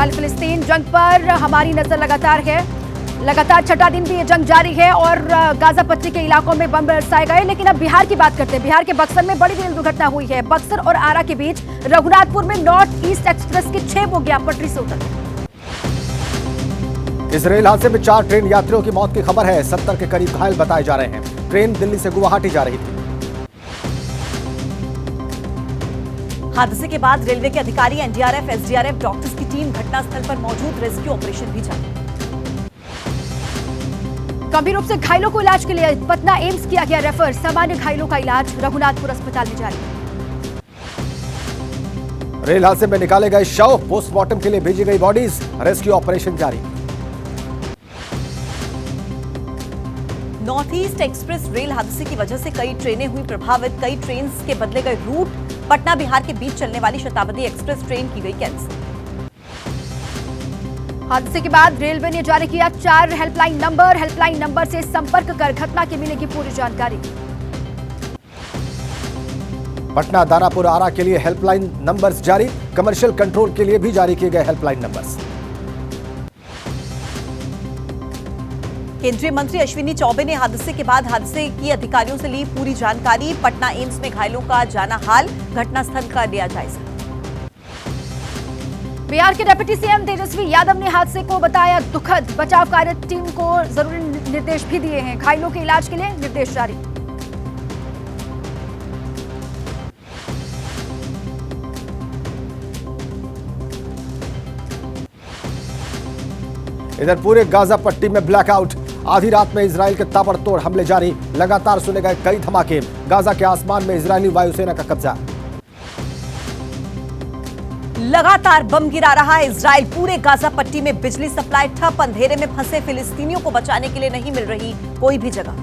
Israel फिलिस्तीन जंग पर हमारी नजर लगातार है। लगातार छठा दिन भी ये जंग जारी है और गाजा पट्टी के इलाकों में बम बरसाए गए। लेकिन अब बिहार की बात करते हैं। बिहार के बक्सर में बड़ी रेल दुर्घटना हुई है। बक्सर और आरा के बीच रघुनाथपुर में नॉर्थ ईस्ट एक्सप्रेस की 6 बोगियां पटरी से उतर गई। इस रेल हादसे में 4 ट्रेन यात्रियों की मौत की खबर है। 70 के करीब घायल बताए जा रहे हैं। ट्रेन दिल्ली से गुवाहाटी जा रही थी। हादसे के बाद रेलवे के अधिकारी, एनडीआरएफ, एसडीआरएफ, डॉक्टर्स की टीम घटनास्थल पर मौजूद, रेस्क्यू ऑपरेशन भी जारी। गंभीर रूप से घायलों को इलाज के लिए पटना एम्स किया गया रेफर। सामान्य घायलों का इलाज रघुनाथपुर अस्पताल में जारी। रेल हादसे में निकाले गए शव, पोस्टमार्टम के लिए भेजी गई बॉडीज, रेस्क्यू ऑपरेशन जारी। नॉर्थ ईस्ट एक्सप्रेस रेल हादसे की वजह से कई ट्रेनें हुई प्रभावित। कई ट्रेन के बदले गए रूट। पटना बिहार के बीच चलने वाली शताब्दी एक्सप्रेस ट्रेन की गई कैंसिल। हादसे के बाद रेलवे ने जारी किया 4 हेल्पलाइन नंबर। हेल्पलाइन नंबर से संपर्क कर घटना की मिलेगी पूरी जानकारी। पटना, दानापुर, आरा के लिए हेल्पलाइन नंबर्स जारी। कमर्शियल कंट्रोल के लिए भी जारी किए गए हेल्पलाइन नंबर्स। केंद्रीय मंत्री अश्विनी चौबे ने हादसे के बाद हादसे की अधिकारियों से ली पूरी जानकारी। पटना एम्स में घायलों का जाना हाल, घटनास्थल का लिया जायजा। बिहार के डिप्टी सीएम तेजस्वी यादव ने हादसे को बताया दुखद। बचाव कार्य टीम को जरूरी निर्देश भी दिए हैं। घायलों के इलाज के लिए निर्देश जारी। इधर पूरे गाजा पट्टी में ब्लैकआउट। आधी रात में इजराइल के ताबड़तोड़ हमले जारी। लगातार सुने गए कई धमाके। गाजा के आसमान में इजरायली वायुसेना का कब्जा। लगातार बम गिरा रहा है इजराइल। पूरे गाजा पट्टी में बिजली सप्लाई ठप। अंधेरे में फंसे फिलिस्तीनियों को बचाने के लिए नहीं मिल रही कोई भी जगह।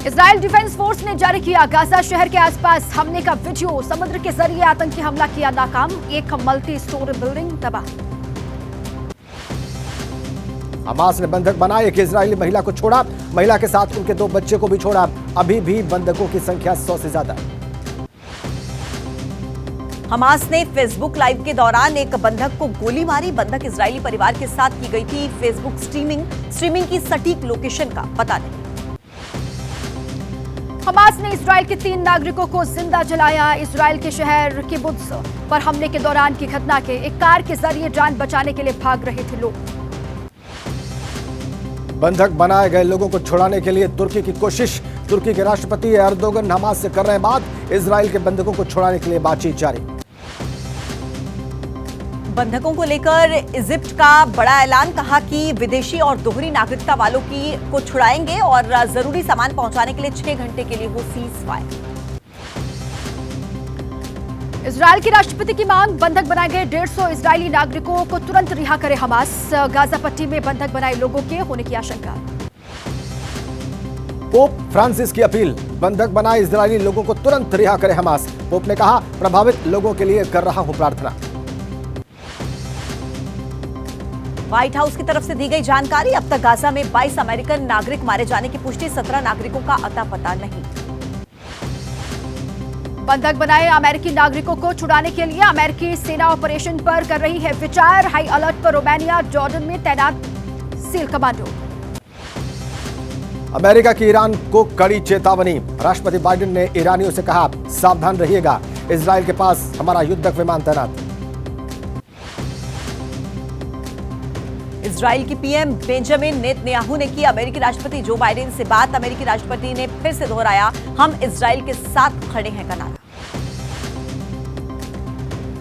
इजराइल डिफेंस फोर्स ने जारी किया गाजा शहर के आसपास हमले का वीडियो। समुद्र के जरिए आतंकी हमला किया नाकाम। एक मल्टी स्टोरी बिल्डिंग तबाह। हमास ने बंधक बनाए। एक इजरायली महिला को छोड़ा। महिला के साथ उनके 2 बच्चे को भी छोड़ा। अभी भी बंधकों की संख्या 100 से ज्यादा। हमास ने फेसबुक लाइव के दौरान एक बंधक को गोली मारी। बंधक इजरायली परिवार के साथ की गई थी फेसबुक स्ट्रीमिंग की सटीक लोकेशन का पता नहीं। हमास ने इजराइल के 3 नागरिकों को जिंदा जलाया। इजराइल के शहर किबुत्ज पर हमले के दौरान की घटना के एक कार के जरिए जान बचाने के लिए भाग रहे थे लोग। बंधक बनाए गए लोगों को छुड़ाने के लिए तुर्की की कोशिश। तुर्की के राष्ट्रपति एर्दोगन हमास से कर रहे हैं बात। इजराइल के बंधकों को छुड़ाने के लिए बातचीत जारी। बंधकों को लेकर इजिप्ट का बड़ा ऐलान। कहा कि विदेशी और दोहरी नागरिकता वालों को छुड़ाएंगे और जरूरी सामान पहुंचाने के लिए 6 घंटे के लिए हो सीज फायर। इजराइल के राष्ट्रपति की मांग। बंधक बनाए गए 150 इजरायली नागरिकों को तुरंत रिहा करे हमास। गाजा पट्टी में बंधक बनाए लोगों के होने की आशंका। पोप फ्रांसिस की अपील। बंधक बनाए इजरायली लोगों को तुरंत रिहा करे हमास। पोप ने कहा, प्रभावित लोगों के लिए कर रहा हूं प्रार्थना। व्हाइट हाउस की तरफ से दी गई जानकारी। अब तक गाजा में 22 अमेरिकन नागरिक मारे जाने की पुष्टि। 17 नागरिकों का अता पता नहीं। बंधक बनाए अमेरिकी नागरिकों को छुड़ाने के लिए अमेरिकी सेना ऑपरेशन पर कर रही है विचार। हाई अलर्ट पर रोमानिया, जॉर्डन में तैनात सील कमांडो। अमेरिका की ईरान को कड़ी चेतावनी। राष्ट्रपति बाइडेन ने ईरानियों से कहा, सावधान रहिएगा, इजराइल के पास हमारा युद्धक विमान तैनात। इजराइल की पीएम बेंजामिन नेतन्याहू ने की अमेरिकी राष्ट्रपति जो बाइडेन से बात। अमेरिकी राष्ट्रपति ने फिर से दोहराया, हम इजराइल के साथ खड़े हैं का नारा।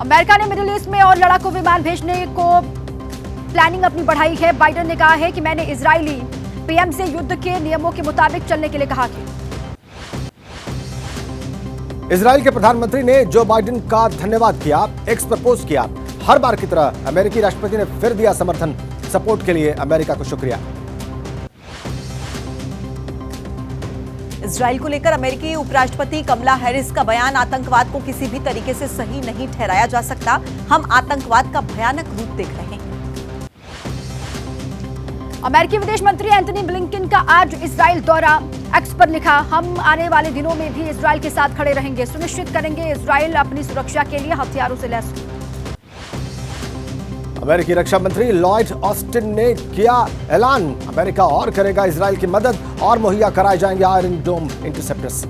अमेरिका ने मिडिल ईस्ट में और लड़ाकू विमान भेजने को प्लानिंग अपनी बढ़ाई है। बाइडेन ने कहा है कि मैंने इजरायली पीएम से युद्ध के नियमों के मुताबिक चलने के लिए कहा कि इजराइल के प्रधानमंत्री ने जो बाइडेन का धन्यवाद किया, एक्स पर पोस्ट किया। हर बार की तरह अमेरिकी राष्ट्रपति ने फिर दिया समर्थन। सपोर्ट के लिए अमेरिका को शुक्रिया। इजराइल को लेकर अमेरिकी उपराष्ट्रपति कमला हैरिस का बयान। आतंकवाद को किसी भी तरीके से सही नहीं ठहराया जा सकता। हम आतंकवाद का भयानक रूप देख रहे हैं। अमेरिकी विदेश मंत्री एंटनी ब्लिंकन का आज इजराइल दौरा। एक्स पर लिखा, हम आने वाले दिनों में भी इजराइल के साथ खड़े रहेंगे, सुनिश्चित करेंगे इजराइल अपनी सुरक्षा के लिए हथियारों से लैस हो। अमेरिकी रक्षा मंत्री लॉयड ऑस्टिन ने किया ऐलान, अमेरिका और करेगा इजराइल की मदद और मुहैया कराए जाएंगे आयरन डोम इंटरसेप्टर्स।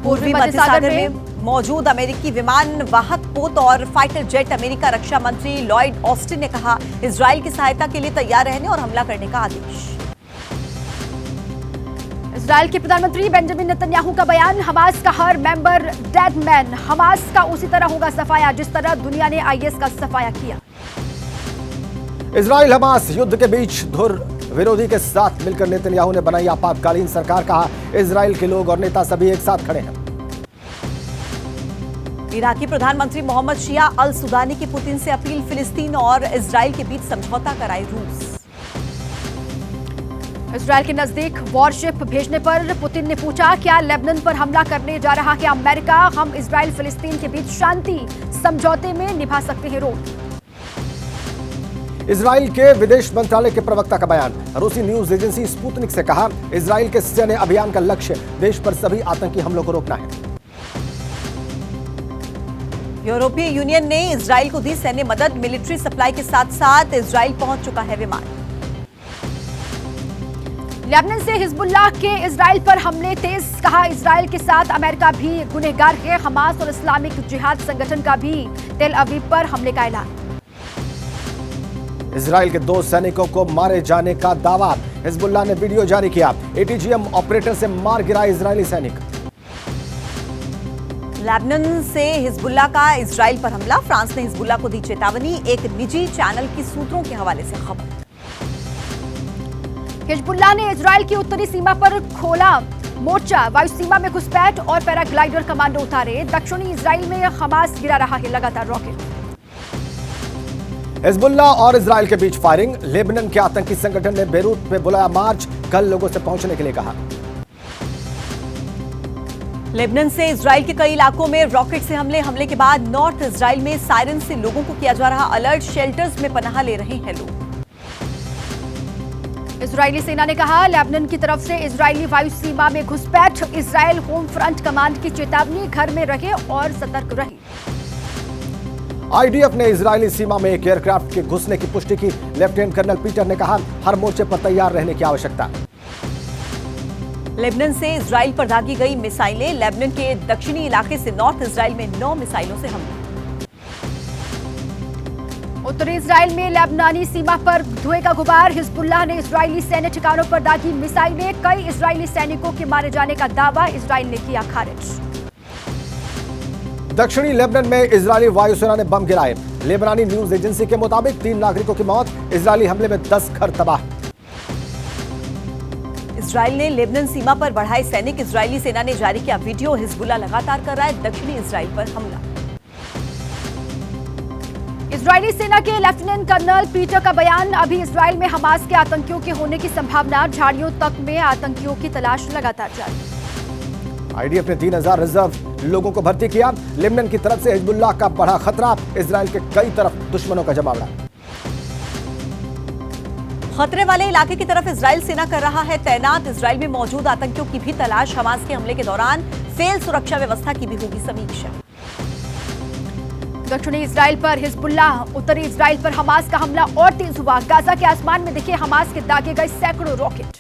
पूर्वी मध्य सागर में मौजूद अमेरिकी विमान वाहक पोत और फाइटर जेट अमेरिका रक्षा मंत्री लॉयड ऑस्टिन ने कहा, इजराइल की सहायता के लिए तैयार रहने और हमला करने का आदेश। इजराइल के प्रधानमंत्री बेंजामिन नेतन्याहू का बयान, हमास का हर मेंबर डेड मैन, हमास का उसी तरह होगा सफाया जिस तरह दुनिया ने आईएस का सफाया किया। इजराइल हमास युद्ध के बीच धुर विरोधी के साथ मिलकर नेतन्याहू ने बनाई आपातकालीन सरकार, कहा इजराइल के लोग और नेता सभी एक साथ खड़े हैं। इराकी प्रधानमंत्री मोहम्मद शिया अल सुदानी की पुतिन से अपील, फिलिस्तीन और इजराइल के बीच समझौता कराए रूस। इजराइल के नजदीक वॉरशिप भेजने पर पुतिन ने पूछा, क्या लेबनान पर हमला करने जा रहा है अमेरिका? हम इजराइल फिलिस्तीन के बीच शांति समझौते में निभा सकते हैं रोल। इजराइल के विदेश मंत्रालय के प्रवक्ता का बयान, रूसी न्यूज एजेंसी स्पुतनिक से कहा, इजराइल के सैन्य अभियान का लक्ष्य देश पर सभी आतंकी हमलों को रोकना है। यूरोपीय यूनियन ने इजराइल को दी सैन्य मदद, मिलिट्री सप्लाई के साथ साथ इजराइल पहुंच चुका है विमान। लेबनान से हिजबुल्लाह के इजराइल पर हमले तेज, कहा इजराइल के साथ अमेरिका भी गुनहगार है। हमास और इस्लामिक जिहाद संगठन का भी तेल अवीव पर हमले का ऐलान। इजराइल के 2 सैनिकों को मारे जाने का दावा, हिजबुल्लाह ने वीडियो जारी किया, एटीजीएम ऑपरेटर से मार गिरा इजरायली सैनिक। लेबनान से हिजबुल्लाह का इजराइल पर हमला, फ्रांस ने हिजबुल्लाह को दी चेतावनी, एक निजी चैनल की सूत्रों के हवाले से खबर। हिजबुल्लाह ने इजराइल की उत्तरी सीमा पर खोला मोर्चा, वायु सीमा में घुसपैठ और पैराग्लाइडर कमांडो उतारे। दक्षिणी इजराइल में हमास गिरा रहा है लगातार रॉकेट। हिजबुल्लाह और इजराइल के बीच फायरिंग, लेबनान के आतंकी संगठन ने बेरूत में बुलाया मार्च, कल लोगों से पहुंचने के लिए कहा। लेबनान से इजराइल के कई इलाकों में रॉकेट से हमले के बाद नॉर्थ इजराइल में सायरन से लोगों को किया जा रहा अलर्ट, शेल्टर्स में पनाह ले रहे हैं लोग। इजरायली सेना ने कहा, लेबनान की तरफ से इजरायली वायु सीमा में घुसपैठ, इजराइल होम फ्रंट कमांड की चेतावनी, घर में रहे और सतर्क रहे। आईडीएफ ने इजरायली सीमा में एक एयरक्राफ्ट के घुसने की पुष्टि की, लेफ्टिनेंट कर्नल पीटर ने कहा, हर मोर्चे पर तैयार रहने की आवश्यकता। लेबनान से इजराइल पर दागी गई मिसाइलें, लेबनान के दक्षिणी इलाके से नॉर्थ इजराइल में 9 मिसाइलों से हमला। उत्तरी इजराइल में लेबनानी सीमा पर धुएं का गुबार, हिजबुल्लाह ने इजरायली सैन्य ठिकानों पर दागी मिसाइलें, कई इजरायली सैनिकों के मारे जाने का दावा इजराइल ने किया खारिज। दक्षिणी लेबनान में इजरायली वायुसेना ने बम गिराए, लेबनानी न्यूज एजेंसी के मुताबिक 3 नागरिकों की मौत, इजरायली हमले में 10 घर तबाह। इजराइल ने लेबनान सीमा पर बढ़ाए सैनिक, इजरायली सेना ने जारी किया वीडियो, हिजबुल्लाह लगातार कर रहा है दक्षिणी इजराइल पर हमला। इजरायली सेना के लेफ्टिनेंट कर्नल पीटर का बयान, अभी इजराइल में हमास के आतंकियों के होने की संभावना, झाड़ियों तक में आतंकियों की तलाश लगातार जारी। आईडीएफ ने 3000 रिजर्व लोगों को भर्ती किया, लेबनान की तरफ से हिजबुल्लाह का बढ़ा खतरा, इजराइल के कई तरफ दुश्मनों का जमावड़ा। खतरे वाले इलाके की तरफ इजराइल सेना कर रहा है तैनात, इजराइल में मौजूद आतंकियों की भी तलाश, हमास के हमले के दौरान फेल सुरक्षा व्यवस्था की भी होगी समीक्षा। दक्षिणी इजराइल पर हिजबुल्लाह, उत्तरी इजराइल पर हमास का हमला और तेज हुआ, गाजा के आसमान में दिखे हमास के दागे गए सैकड़ों रॉकेट।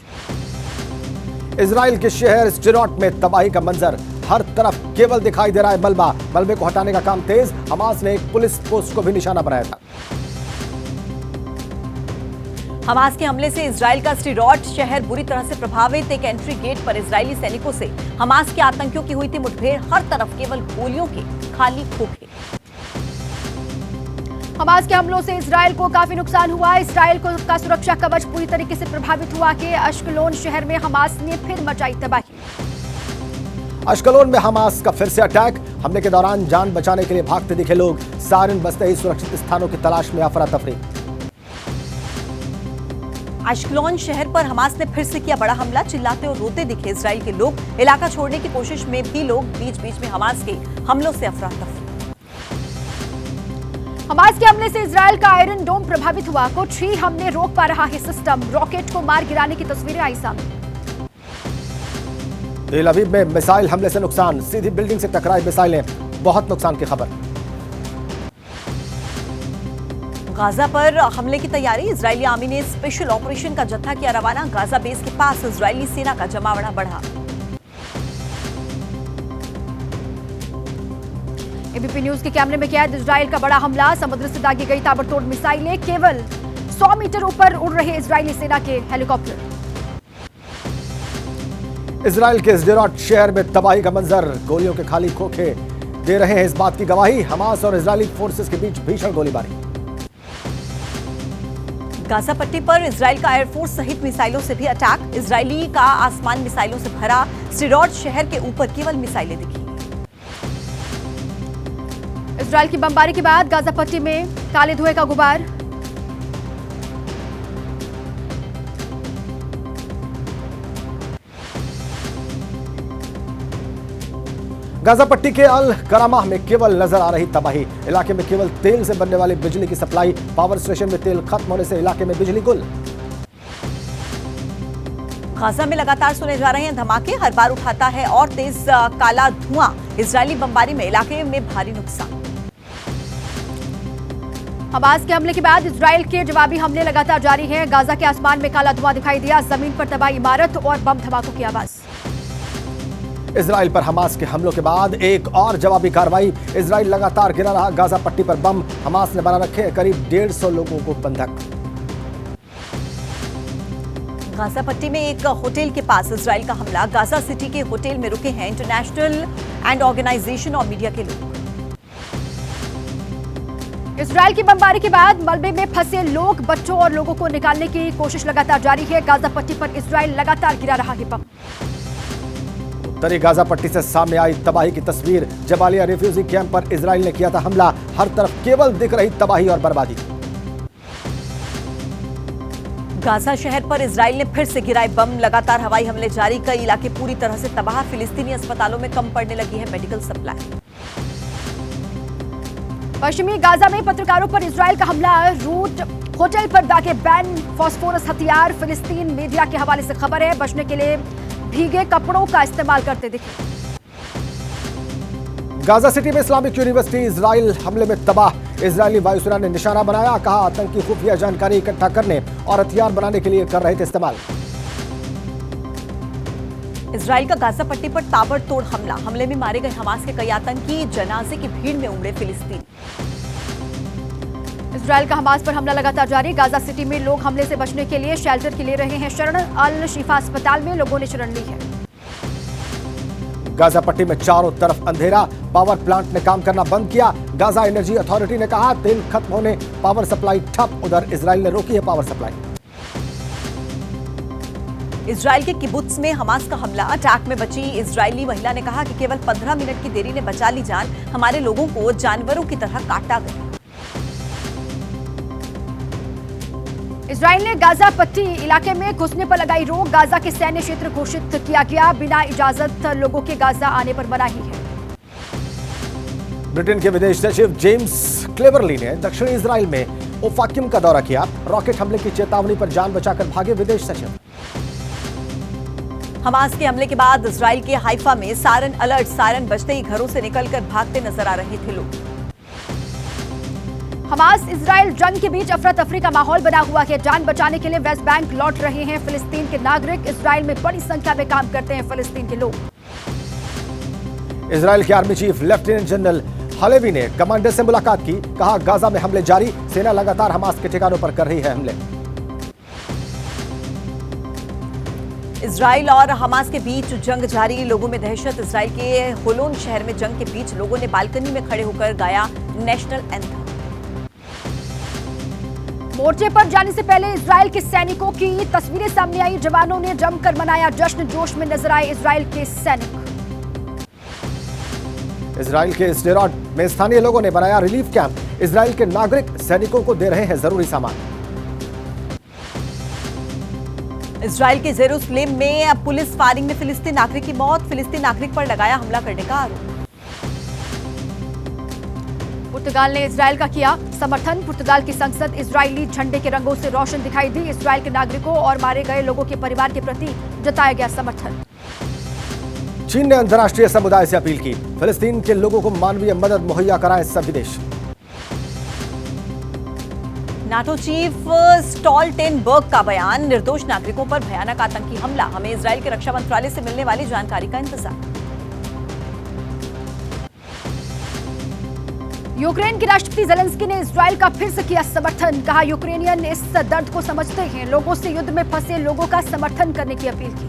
इजराइल के शहर स्टेरोट में तबाही का मंजर, हर तरफ केवल दिखाई दे रहा है मलबा, मलबे को हटाने का काम तेज, हमास ने एक पुलिस पोस्ट को भी निशाना बनाया था। हमास के हमले से इजराइल का स्टेरोट शहर बुरी तरह से प्रभावित, एक एंट्री गेट पर इजरायली सैनिकों से हमास के आतंकियों की हुई थी मुठभेड़, हर तरफ केवल गोलियों के खाली खोखे। हमास के हमलों से इजराइल को काफी नुकसान हुआ, इजराइल का सुरक्षा कवच पूरी तरीके से प्रभावित हुआ कि अश्कलोन शहर में हमास ने फिर मचाई तबाही। अश्कलोन में हमास का फिर से अटैक, हमले के दौरान जान बचाने के लिए भागते दिखे लोग, सायरन बजते ही सुरक्षित स्थानों की तलाश में अफरा तफरी। अश्कलोन शहर पर हमास ने फिर से किया बड़ा हमला, चिल्लाते और रोते दिखे इजराइल के लोग, इलाका छोड़ने की कोशिश में भी लोग, बीच बीच में हमास के हमलों से अफरा तफरी। हमास के हमले से इजराइल का आयरन डोम प्रभावित हुआ, कुछ ही हमले रोक पा रहा है सिस्टम, रॉकेट को मार गिराने की तस्वीरें आई सामने। तेल अवीव में मिसाइल हमले से नुकसान, सीधी बिल्डिंग से टकराई मिसाइलें, बहुत नुकसान की खबर। गाजा पर हमले की तैयारी। इजरायली आर्मी ने स्पेशल ऑपरेशन का जत्था किया रवाना। गाजा बेस के पास इजरायली सेना का जमावड़ा बढ़ा। एबीपी न्यूज के कैमरे में कैद इजराइल का बड़ा हमला। समुद्र से दागी गई ताबड़तोड़ मिसाइलें। केवल 100 मीटर ऊपर उड़ रहे इजरायली सेना के हेलीकॉप्टर। इजराइल के स्डेरोट शहर में तबाही का मंजर। गोलियों के खाली खोखे दे रहे हैं इस बात की गवाही। हमास और इजरायली फोर्सेस के बीच भीषण गोलीबारी। गाजा पट्टी पर इजराइल का एयरफोर्स सहित मिसाइलों से भी अटैक। इजरायली का आसमान मिसाइलों से भरा। स्डेरोट शहर के ऊपर केवल मिसाइलें दिखी। इजराइल की बमबारी के बाद गाजा पट्टी में काले धुएं का गुबार। गाजा पट्टी के अल करामाह में केवल नजर आ रही तबाही। इलाके में केवल तेल से बनने वाली बिजली की सप्लाई। पावर स्टेशन में तेल खत्म होने से इलाके में बिजली गुल। गाजा में लगातार सुने जा रहे हैं धमाके। हर बार उठाता है और तेज काला धुआं। इजरायली बमबारी में इलाके में भारी नुकसान। हमास के हमले के बाद इजराइल के जवाबी हमले लगातार जारी हैं। गाजा के आसमान में काला धुआं दिखाई दिया। जमीन पर तबाही इमारत और बम धमाकों की आवाज। इजराइल पर हमास के हमलों के बाद एक और जवाबी कार्रवाई। इजराइल लगातार गिरा रहा गाजा पट्टी पर बम। हमास ने बना रखे करीब 150 लोगों को बंधक। गाजा पट्टी में एक होटल के पास इजराइल का हमला। गाजा सिटी के होटल में रुके हैं इंटरनेशनल एंड ऑर्गेनाइजेशन और मीडिया के लोग। इजराइल की बमबारी के बाद मलबे में फंसे लोग, बच्चों और लोगों को निकालने की कोशिश लगातार जारी है। गाजा पट्टी पर इजराइल लगातार गिरा रहा है बम। उत्तरी गाजा पट्टी से सामने आई तबाही की तस्वीर। जबालिया रिफ्यूजी कैंप पर इजराइल ने किया था हमला। हर तरफ केवल दिख रही तबाही और बर्बादी। गाजा शहर पर इजराइल ने फिर से गिराए बम। लगातार हवाई हमले जारी। कई इलाके पूरी तरह से तबाह। फिलिस्तीनी अस्पतालों में कम पड़ने लगी है मेडिकल सप्लाई। पश्चिमी गाजा में पत्रकारों पर इजराइल का हमला। रूट होटल पर दागे बैन फास्फोरस हथियार। फिलिस्तीन मीडिया के हवाले से खबर है। बचने के लिए भीगे कपड़ों का इस्तेमाल करते दिखे। गाजा सिटी में इस्लामिक यूनिवर्सिटी इजराइल हमले में तबाह। इजरायली वायुसेना ने निशाना बनाया। कहा आतंकी खुफिया जानकारी इकट्ठा करने और हथियार बनाने के लिए कर रहे थे इस्तेमाल। इजराइल का गाजा पट्टी पर ताबड़तोड़ हमला। हमले में मारे गए हमास के कई आतंकी। जनाजे की भीड़ में उमड़े फिलिस्तीन। इजराइल का हमास पर हमला लगातार जारी। गाजा सिटी में लोग हमले से बचने के लिए शेल्टर के लिए रहे हैं शरण। अल शिफा अस्पताल में लोगों ने शरण ली है। गाजा पट्टी में चारों तरफ अंधेरा। पावर प्लांट ने काम करना बंद किया। गाजा एनर्जी अथॉरिटी ने कहा तेल खत्म होने पावर सप्लाई ठप। उधर इजराइल ने रोकी है पावर सप्लाई। इजराइल के किबुत्स में हमास का हमला। अटैक में बची इजरायली महिला ने कहा कि केवल 15 मिनट की देरी ने बचा ली जान। हमारे लोगों को जानवरों की तरह काटा गया। इजराइल ने गाजा पट्टी इलाके में घुसने पर लगाई रोक। गाजा के सैन्य क्षेत्र घोषित किया गया। बिना इजाजत लोगों के गाजा आने पर मनाही है। ब्रिटेन के विदेश सचिव जेम्स क्लेवरली ने दक्षिणी इजराइल में ओफाकिम का दौरा किया। रॉकेट हमले की चेतावनी पर जान बचाकर भागे विदेश सचिव। हमास के हमले के बाद इजराइल के हाइफा में सायरन अलर्ट। सायरन बजते ही घरों से निकलकर भागते नजर आ रहे थे लोग। हमास इजराइल जंग के बीच अफरा तफरी का माहौल बना हुआ है। जान बचाने के लिए वेस्ट बैंक लौट रहे हैं फिलिस्तीन के नागरिक। इजराइल में बड़ी संख्या में काम करते हैं फिलिस्तीन के लोग। इजराइल के army chief lieutenant general Halevi ने कमांडर से मुलाकात की। कहा गाजा में हमले जारी। सेना लगातार हमास के ठिकानों पर कर रही है हमले। इजराइल और हमास के बीच जंग जारी। लोगों में दहशत। इजराइल के होलोन शहर में जंग के बीच लोगों ने बालकनी में खड़े होकर गाया नेशनल एंथम। मोर्चे पर जाने से पहले इजराइल के सैनिकों की तस्वीरें सामने आई। जवानों ने जमकर मनाया जश्न। जोश में नजर आए इजराइल के सैनिक। इजराइल के स्डेरोट में स्थानीय लोगों ने बनाया रिलीफ कैंप। इजराइल के नागरिक सैनिकों को दे रहे हैं जरूरी सामान। इजराइल के जेरूसलेम में पुलिस फायरिंग में फिलिस्तीनी नागरिक की मौत। फिलिस्तीनी नागरिक पर लगाया हमला करने का आरोप। पुर्तगाल ने इजराइल का किया समर्थन। पुर्तगाल की संसद इजरायली झंडे के रंगों से रोशन दिखाई दी। इजराइल के नागरिकों और मारे गए लोगों के परिवार के प्रति जताया गया समर्थन। चीन ने अंतर्राष्ट्रीय समुदाय से अपील की फिलिस्तीन के लोगों को मानवीय मदद मुहैया कराएं सभी देश। नाटो चीफ स्टॉल्टेनबर्ग का बयान, निर्दोष नागरिकों पर भयानक आतंकी हमला, हमें इजरायल के रक्षा मंत्रालय से मिलने वाली जानकारी का इंतजार। यूक्रेन के राष्ट्रपति जेलेंस्की ने इजरायल का फिर से किया समर्थन, कहा यूक्रेनियन इस दर्द को समझते हैं, लोगों से युद्ध में फंसे लोगों का समर्थन करने की अपील की।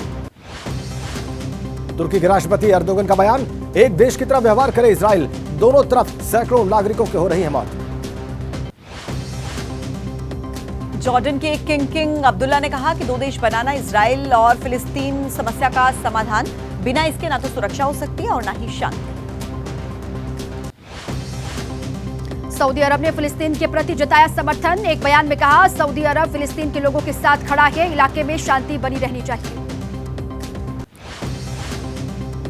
तुर्की के राष्ट्रपति एर्दोगन का बयान, एक देश की तरह व्यवहार करे इजरायल, दोनों तरफ सैकड़ों नागरिकों की हो रही है मौत। जॉर्डन के किंग अब्दुल्ला ने कहा कि 2 देश बनाना इजरायल और फिलिस्तीन समस्या का समाधान, बिना इसके ना तो सुरक्षा हो सकती है और ना ही शांति। सऊदी अरब ने फिलिस्तीन के प्रति जताया समर्थन, एक बयान में कहा सऊदी अरब फिलिस्तीन के लोगों के साथ खड़ा है, इलाके में शांति बनी रहनी चाहिए।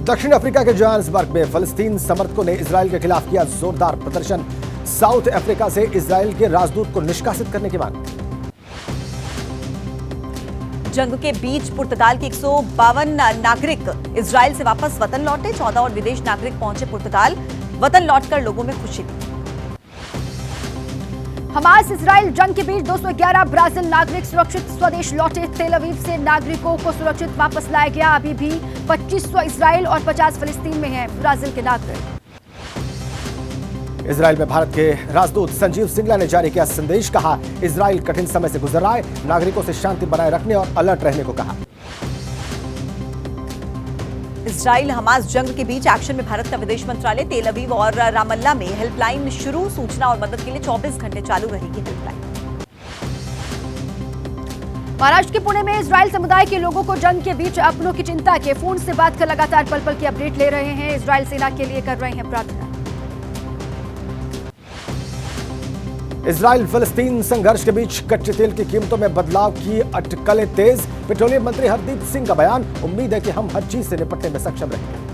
दक्षिण अफ्रीका के जोहान्सबर्ग में फिलिस्तीन समर्थकों ने इजरायल के खिलाफ किया जोरदार प्रदर्शन, साउथ अफ्रीका से इजरायल के राजदूत को निष्कासित करने की मांग। जंग के बीच पुर्तगाल के 152 नागरिक इजरायल से वापस वतन लौटे, 14 और विदेश नागरिक पहुंचे पुर्तगाल, वतन लौटकर लोगों में खुशी थी। हमास इजरायल जंग के बीच 211 ब्राजील नागरिक सुरक्षित स्वदेश लौटे, तेल अवीव से नागरिकों को सुरक्षित वापस लाया गया, अभी भी 2500 इजरायल और 50 फिलिस्तीन में हैं ब्राजील के नागरिक। इजरायल में भारत के राजदूत संजीव सिंगला ने जारी किया संदेश, कहा इजरायल कठिन समय से गुजर रहा है, नागरिकों से शांति बनाए रखने और अलर्ट रहने को कहा। इजराइल हमास जंग के बीच एक्शन में भारत का विदेश मंत्रालय, तेल अवीव और रामल्ला में हेल्पलाइन शुरू, सूचना और मदद के लिए 24 घंटे चालू रहेगी हेल्पलाइन। महाराष्ट्र के पुणे में इजरायल समुदाय के लोगों को जंग के बीच अपनों की चिंता के फोन से बात कर लगातार पल पल की अपडेट ले रहे हैं, इजरायल सेना के लिए कर रहे हैं प्रार्थना। इजरायल फिलिस्तीन संघर्ष के बीच कच्चे तेल की कीमतों में बदलाव की अटकलें तेज, पेट्रोलियम मंत्री हरदीप सिंह का बयान, उम्मीद है कि हम हर चीज से निपटने में सक्षम रहेंगे।